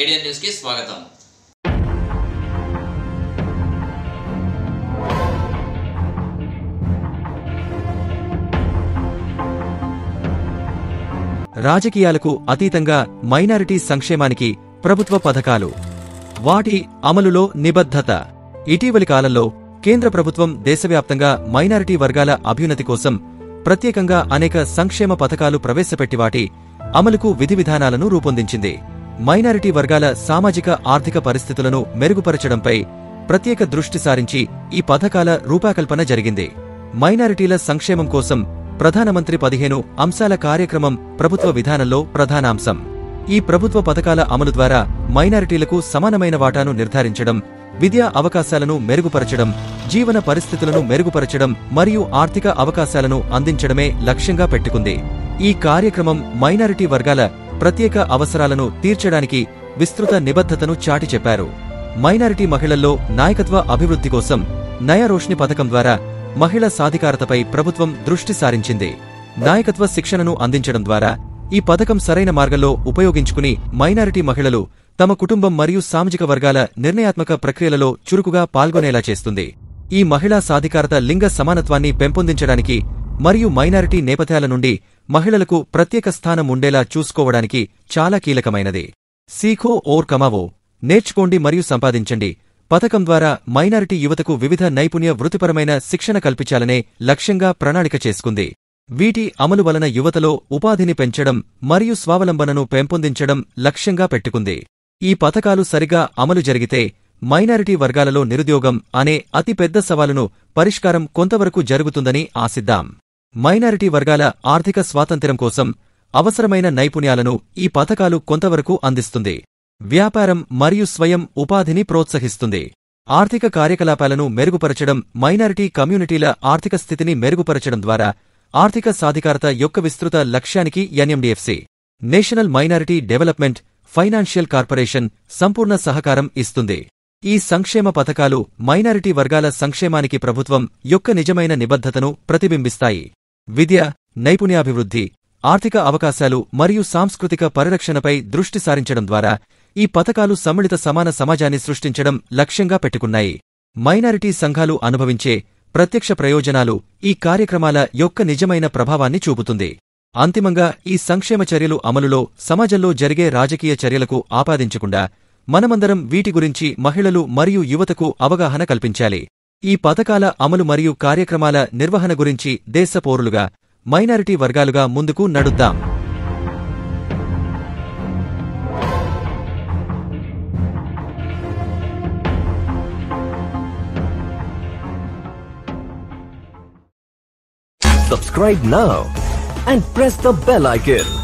ఏడియన్ news కి స్వాగతం. రాజకీయాలకు అతీతంగా మైనారిటీ సంక్షేమానికి ప్రభుత్వ పథకాలు, వాటి అమలులో నిబద్ధత. ఇటీవలి కాలంలో కేంద్ర ప్రభుత్వం దేశవ్యాప్తంగా మైనారిటీ వర్గాల అభ్యున్నతి కోసం ప్రత్యేకంగా అనేక సంక్షేమ పథకాలు ప్రవేశపెట్టి వాటి అమలుకు విధివిధానాలను రూపొందించింది. మైనారిటీ వర్గాల సామాజిక ఆర్థిక పరిస్థితులను మెరుగుపరచడంపై ప్రత్యేక దృష్టి సారించి ఈ పథకాల రూపకల్పన జరిగింది. మైనారిటీల సంక్షేమం కోసం ప్రధానమంత్రి 15 అంశాల కార్యక్రమం ప్రభుత్వ విధానంలో ప్రధానాంశం. ఈ ప్రభుత్వ పథకాల అమలు ద్వారా మైనారిటీలకు సమానమైన వాటాను నిర్ధారించడం, విద్యా అవకాశాలను మెరుగుపరచడం, జీవన పరిస్థితులను మెరుగుపరచడం మరియు ఆర్థిక అవకాశాలను అందించడమే లక్ష్యంగా పెట్టుకుంది. ఈ కార్యక్రమం మైనారిటీ వర్గాల ప్రత్యేక అవసరాలను తీర్చడానికి విస్తృత నిబద్ధతను చాటి చెప్పారు. మైనారిటీ మహిళల్లో నాయకత్వ అభివృద్ధి కోసం నయా రోష్ని పథకం ద్వారా మహిళా సాధికారతపై ప్రభుత్వం దృష్టి సారించింది. నాయకత్వ శిక్షణను అందించడం ద్వారా ఈ పథకం సరైన మార్గంలో ఉపయోగించుకుని మైనారిటీ మహిళలు తమ కుటుంబం మరియు సామాజిక వర్గాల నిర్ణయాత్మక ప్రక్రియలలో చురుకుగా పాల్గొనేలా చేస్తుంది. ఈ మహిళా సాధికారత లింగ సమానత్వాన్ని పెంపొందించడానికి మరియు మైనారిటీ నేపథ్యాల నుండి మహిళలకు ప్రత్యేక స్థానం ఉండేలా చూసుకోవడానికి చాలా కీలకమైనది. సీఖో ఓర్ కమావో, నేర్చుకోండి మరియు సంపాదించండి పథకం ద్వారా మైనారిటీ యువతకు వివిధ నైపుణ్య వృత్తిపరమైన శిక్షణ కల్పించాలనే లక్ష్యంగా ప్రణాళిక చేసుకుంది. వీటి అమలు వలన యువతలో ఉపాధిని పెంచడం మరియు స్వావలంబనను పెంపొందించడం లక్ష్యంగా పెట్టుకుంది. ఈ పథకాలు సరిగా అమలు జరిగితే మైనారిటీ వర్గాలలో నిరుద్యోగం అనే అతి పెద్ద సవాలును పరిష్కారం కొంతవరకు జరుగుతుందని ఆశిద్దాం. మైనారిటీ వర్గాల ఆర్థిక స్వాతంత్ర్యం కోసం అవసరమైన నైపుణ్యాలను ఈ పథకాలు కొంతవరకు అందిస్తుంది. వ్యాపారం మరియు స్వయం ఉపాధిని ప్రోత్సహిస్తుంది. ఆర్థిక కార్యకలాపాలను మెరుగుపరచడం, మైనారిటీ కమ్యూనిటీల ఆర్థిక స్థితిని మెరుగుపరచడం ద్వారా ఆర్థిక సాధికారత యొక్క విస్తృత లక్ష్యానికి NMDFC, national minority development financial corporation సంపూర్ణ సహకారం ఇస్తుంది. ఈ సంక్షేమ పథకాలు మైనారిటీ వర్గాల సంక్షేమానికి ప్రభుత్వం యొక్క నిజమైన నిబద్ధతను ప్రతిబింబిస్తాయి. విద్య, నైపుణ్యాభివృద్ధి, ఆర్థిక అవకాశాలు మరియు సాంస్కృతిక పరిరక్షణపై దృష్టి సారించడం ద్వారా ఈ పథకాలు సమ్మిళిత సమాన సమాజాన్ని సృష్టించడం లక్ష్యంగా పెట్టుకున్నాయి. మైనారిటీ సంఘాలు అనుభవించే ప్రత్యక్ష ప్రయోజనాలు ఈ కార్యక్రమాల యొక్క నిజమైన ప్రభావాన్ని చూపుతుంది. అంతిమంగా ఈ సంక్షేమ చర్యలు అమలులో సమాజంలో జరిగే రాజకీయ చర్యలకు ఆపాదించకుండా మనమందరం వీటి గురించి మహిళలు మరియు యువతకు అవగాహన కల్పించాలి. ఈ పథకాల అమలు మరియు కార్యక్రమాల నిర్వహణ గురించి దేశ పౌరులుగా, మైనారిటీ వర్గాలుగా ముందుకు నడుద్దాం. Subscribe now and press the bell icon.